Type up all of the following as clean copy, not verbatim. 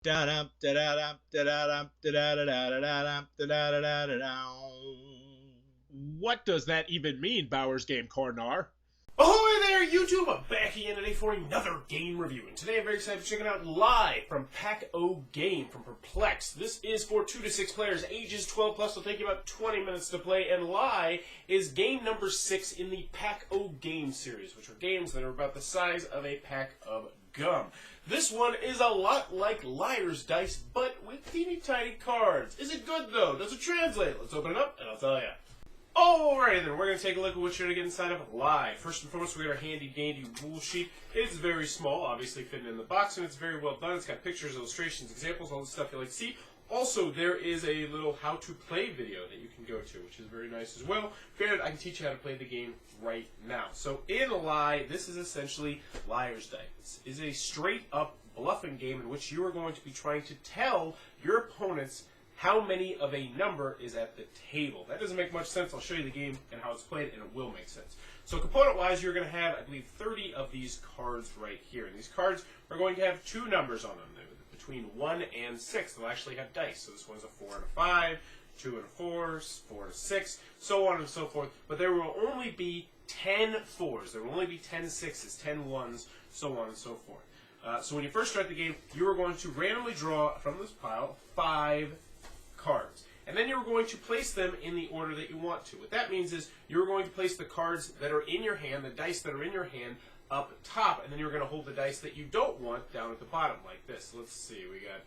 What does that even mean, Bowers Game Corner? Ahoy there, YouTube! I'm back again today for another game review, and today I'm very excited to check it out live from Pack-O Game from Perplex. This is for 2 to 6 players, ages 12 plus. It'll take you about 20 minutes to play, and Lie is game number 6 in the Pack-O Game series, which are games that are about the size of a pack of gum. This one is a lot like Liar's Dice, but with teeny tiny cards. Is it good though? Does it translate? Let's open it up, and I'll tell you. Alrighty then, we're going to take a look at what you're going to get inside of Lie. First and foremost, we got our handy dandy rule sheet. It's very small, obviously fitting in the box, and it's very well done. It's got pictures, illustrations, examples, all the stuff you like to see. Also, there is a little how-to-play video that you can go to, which is very nice as well. Granted, I can teach you how to play the game right now. So in Lie, this is essentially Liar's Dice. It is a straight-up bluffing game in which you are going to be trying to tell your opponents how many of a number is at the table. That doesn't make much sense. I'll show you the game and how it's played, and it will make sense. So component-wise, you're going to have, I believe, 30 of these cards right here. And these cards are going to have 2 numbers on them, between 1 and 6. They'll actually have dice. So this one's a 4 and a 5, 2 and a 4, 4 and a 6, so on and so forth. But there will only be 10 4s. There will only be 10 6s, 10 1s, so on and so forth. So when you first start the game, you are going to randomly draw from this pile 5 cards. And then you're going to place them in the order that you want to. What that means is you're going to place the cards that are in your hand, the dice that are in your hand, up top, and then you're going to hold the dice that you don't want down at the bottom like this. Let's see, we got,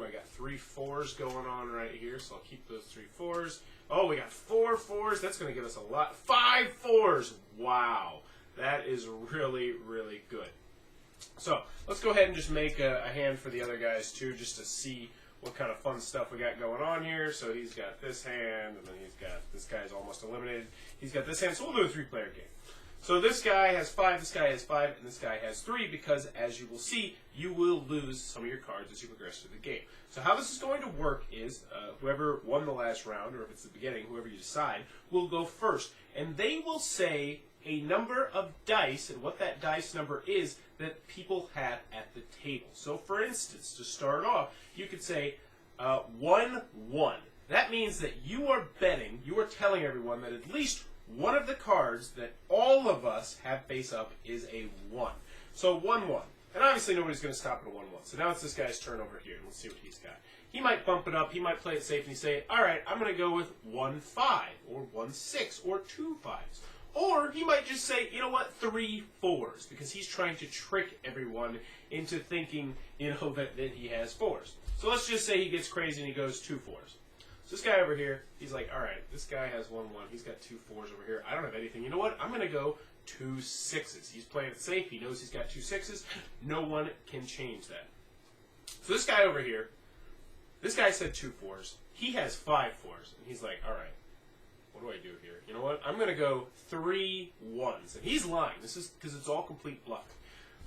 I got 3 4s going on right here, so I'll keep those 3 4s. Oh, we got 4 4s. That's going to give us a lot. 5 4s. Wow. That is really, really good. So let's go ahead and just make a hand for the other guys too, just to see what kind of fun stuff we got going on here. So he's got this hand, and then he's got, this guy's almost eliminated. He's got this hand, so we'll do a 3-player game. So this guy has 5, this guy has 5, and this guy has 3, because as you will see, you will lose some of your cards as you progress through the game. So how this is going to work is, whoever won the last round, or if it's the beginning, whoever you decide, will go first. And they will say a number of dice, and what that dice number is, that people have at the table. So for instance, to start off, you could say 1 1. That means that you are betting, you are telling everyone that at least one of the cards that all of us have face up is a 1. So 1 1. And obviously nobody's going to stop at a 1 1. So now it's this guy's turn over here. Let's see what he's got. He might bump it up. He might play it safe and say, all right, I'm going to go with 1 5 or 1 6 or 2 5s. Or he might just say, you know what, 3 4s, because he's trying to trick everyone into thinking, you know, that he has 4s. So let's just say he gets crazy and he goes 2 4s. So this guy over here, he's like, all right, this guy has 1 1. He's got 2 4s over here. I don't have anything. You know what? I'm going to go 2 6s. He's playing it safe. He knows he's got 2 6s. No one can change that. So this guy over here, this guy said 2 4s. He has 5 4s. And he's like, all right, what do I do here? You know what? I'm going to go 3 1s. And he's lying. This is because it's all complete bluffing.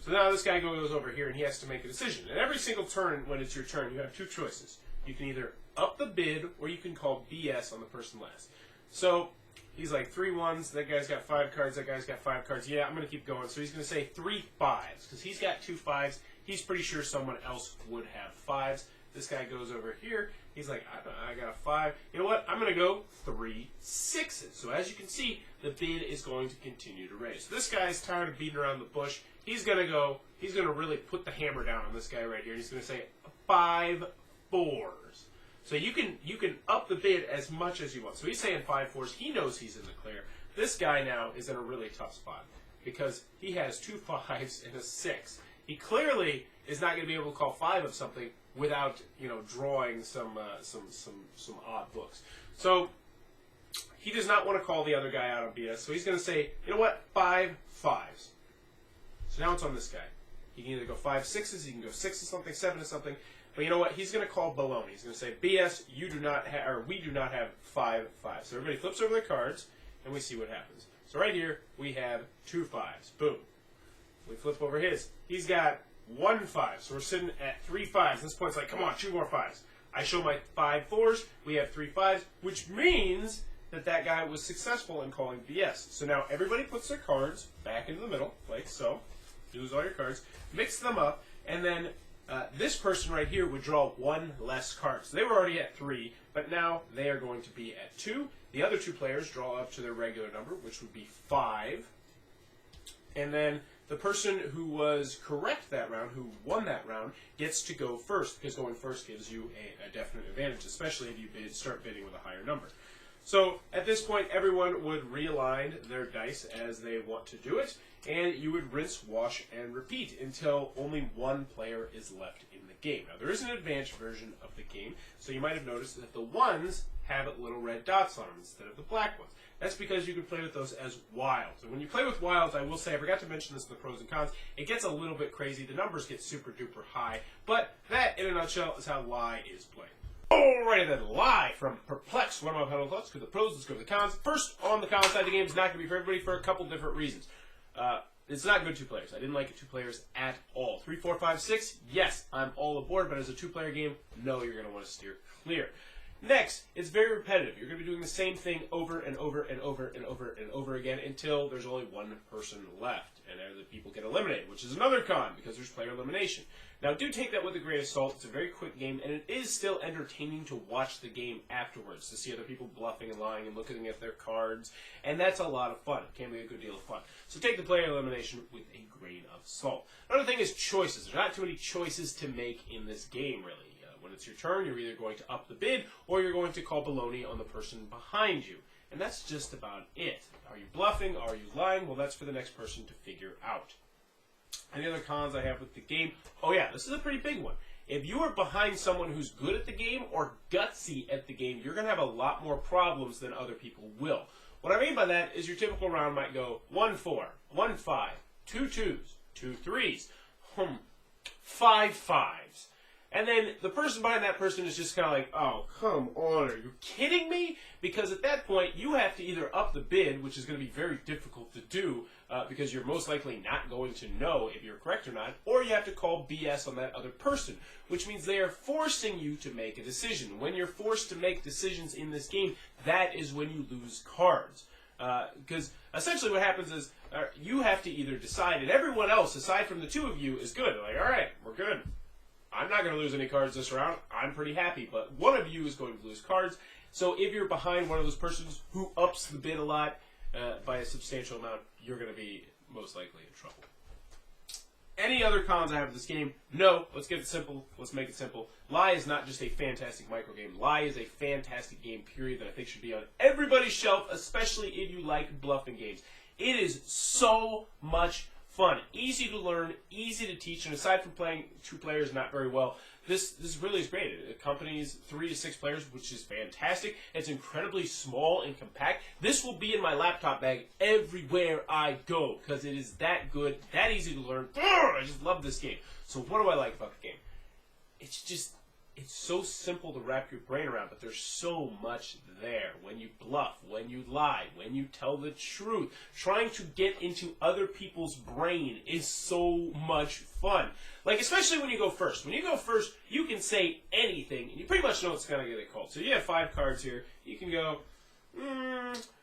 So now this guy goes over here and he has to make a decision. And every single turn, when it's your turn, you have 2 choices. You can either up the bid or you can call BS on the person last. So he's like 3 1s. That guy's got 5 cards. That guy's got 5 cards. Yeah, I'm going to keep going. So he's going to say 3 5s because he's got 2 5s. He's pretty sure someone else would have 5s. This guy goes over here. He's like, I got a 5. You know what? I'm going to go 3 6s. So as you can see, the bid is going to continue to raise. So this guy's tired of beating around the bush. He's going to really put the hammer down on this guy right here. And he's going to say 5 4s. So you can up the bid as much as you want. So he's saying 5 4s. He knows he's in the clear. This guy now is in a really tough spot because he has 2 5s and a 6. He clearly is not going to be able to call 5 of something without, you know, drawing some odd books. So he does not want to call the other guy out on BS. So he's going to say, you know what, 5 5s. So now it's on this guy. He can either go 5 6s, he can go 6 of something, 7 of something. But you know what? He's going to call baloney. He's going to say, BS, you do not have, or we do not have 5 5s. So everybody flips over their cards, and we see what happens. So right here, we have 2 5s. Boom. We flip over his. He's got 1 5. So we're sitting at 3 5s. This point's like, come on, 2 more 5s. I show my 5 4s. We have 3 5s, which means that that guy was successful in calling BS. So now everybody puts their cards back into the middle, like so. Use all your cards, mix them up, and then This person right here would draw one less card. So they were already at 3, but now they are going to be at 2. The other 2 players draw up to their regular number, which would be 5. And then the person who was correct that round, who won that round, gets to go first, because going first gives you a definite advantage, especially if you start bidding with a higher number. So at this point, everyone would realign their dice as they want to do it, and you would rinse, wash, and repeat until only one player is left in the game. Now, there is an advanced version of the game, so you might have noticed that the ones have little red dots on them instead of the black ones. That's because you can play with those as wilds. And when you play with wilds, I will say, I forgot to mention this in the pros and cons, it gets a little bit crazy. The numbers get super duper high, but that, in a nutshell, is how Lie is played. Alrighty then, Lie from Perplex. What are my final thoughts? Go to the pros, let's go to the cons. First, on the con side, the game is not going to be for everybody for a couple different reasons. It's not good 2 players. I didn't like it 2 players at all. 3, 4, 5, 6, yes, I'm all aboard, but as a 2-player game, no, you're going to want to steer clear. Next, it's very repetitive. You're going to be doing the same thing over and over and over and over and over again until there's only one person left, and other people get eliminated, which is another con, because there's player elimination. Now, do take that with a grain of salt. It's a very quick game, and it is still entertaining to watch the game afterwards, to see other people bluffing and lying and looking at their cards, and that's a lot of fun. It can be a good deal of fun. So take the player elimination with a grain of salt. Another thing is choices. There's not too many choices to make in this game, really. When it's your turn, you're either going to up the bid, or you're going to call baloney on the person behind you. And that's just about it. Are you bluffing? Are you lying? Well, that's for the next person to figure out. Any other cons I have with the game? Oh yeah, this is a pretty big one. If you are behind someone who's good at the game or gutsy at the game, you're going to have a lot more problems than other people will. What I mean by that is your typical round might go 1-4, 1-5, 2 2s, 2 3s, 5 5s. And then the person behind that person is just kind of like, oh, come on, are you kidding me? Because at that point, you have to either up the bid, which is going to be very difficult to do because you're most likely not going to know if you're correct or not, or you have to call BS on that other person, which means they are forcing you to make a decision. When you're forced to make decisions in this game, that is when you lose cards. Because essentially what happens is you have to either decide, and everyone else, aside from the 2 of you, is good. Like, all right, we're good. I'm not going to lose any cards this round. I'm pretty happy. But one of you is going to lose cards. So if you're behind one of those persons who ups the bid a lot by a substantial amount, you're going to be most likely in trouble. Any other cons I have of this game? No. Let's get it simple. Let's make it simple. Lie is not just a fantastic micro game. Lie is a fantastic game, period, that I think should be on everybody's shelf, especially if you like bluffing games. It is so much fun, easy to learn, easy to teach, and aside from playing 2 players not very well, this really is great. It accompanies 3 to 6 players, which is fantastic. It's incredibly small and compact. This will be in my laptop bag everywhere I go because it is that good, that easy to learn. I just love this game. So what do I like about the game? It's so simple to wrap your brain around, but there's so much there. When you bluff, when you lie, when you tell the truth, trying to get into other people's brain is so much fun. Like, especially when you go first. When you go first, you can say anything, and you pretty much know what's going to get it called. So you have 5 cards here. You can go,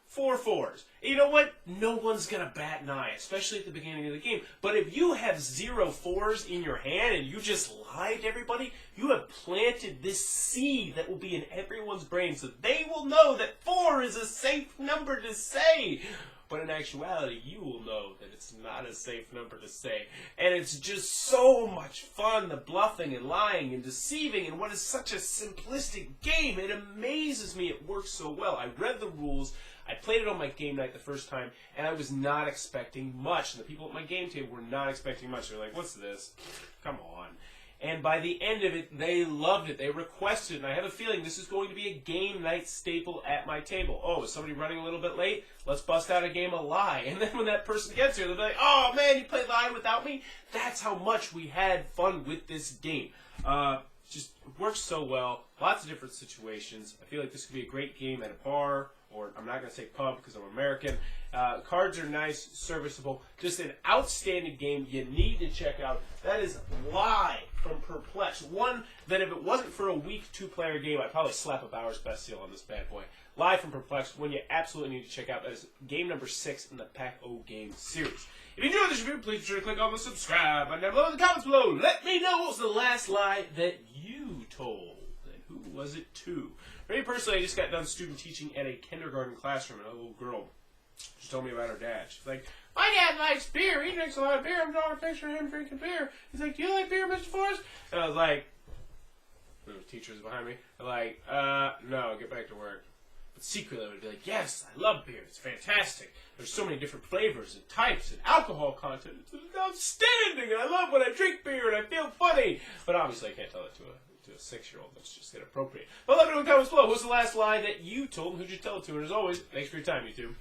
4 4s. You know what? No one's going to bat an eye, especially at the beginning of the game. But if you have 0 4s in your hand and you just lied to everybody, you have planted this seed that will be in everyone's brain so they will know that 4 is a safe number to say. But in actuality, you will know that it's not a safe number to say. And it's just so much fun, the bluffing and lying and deceiving, and what is such a simplistic game. It amazes me it works so well. I read the rules, I played it on my game night the first time, and I was not expecting much. And the people at my game table were not expecting much. They were like, what's this? Come on. And by the end of it, they loved it. They requested it. And I have a feeling this is going to be a game night staple at my table. Oh, is somebody running a little bit late? Let's bust out a game of Lie. And then when that person gets here, they'll be like, oh, man, you played Lie without me? That's how much we had fun with this game. Just works so well. Lots of different situations. I feel like this could be a great game at a bar or I'm not going to say pub because I'm American. Cards are nice, serviceable, just an outstanding game you need to check out. That is Lie from Perplex. One that if it wasn't for a weak 2-player game, I'd probably slap a Bowers Best Seal on this bad boy. Lie from Perplex, one you absolutely need to check out. That is game number 6 in the Pack-O Game series. If you enjoyed this review, please be sure to click on the subscribe button down below in the comments below. Let me know what was the last lie that you told, and who was it to? For me personally, I just got done student teaching at a kindergarten classroom, and a little girl just told me about her dad. She's like, my dad likes beer. He drinks a lot of beer. I'm drawing a picture of him drinking beer. He's like, do you like beer, Mr. Forrest? And I was like, the teacher's behind me. I'm like, no, get back to work. But secretly, I would be like, yes, I love beer. It's fantastic. There's so many different flavors and types and alcohol content. It's outstanding. And I love when I drink beer and I feel funny. But obviously, I can't tell that to a 6-year-old. That's just inappropriate. But let me know in the comments below. What's the last lie that you told and who'd you tell it to? And as always, thanks for your time, YouTube.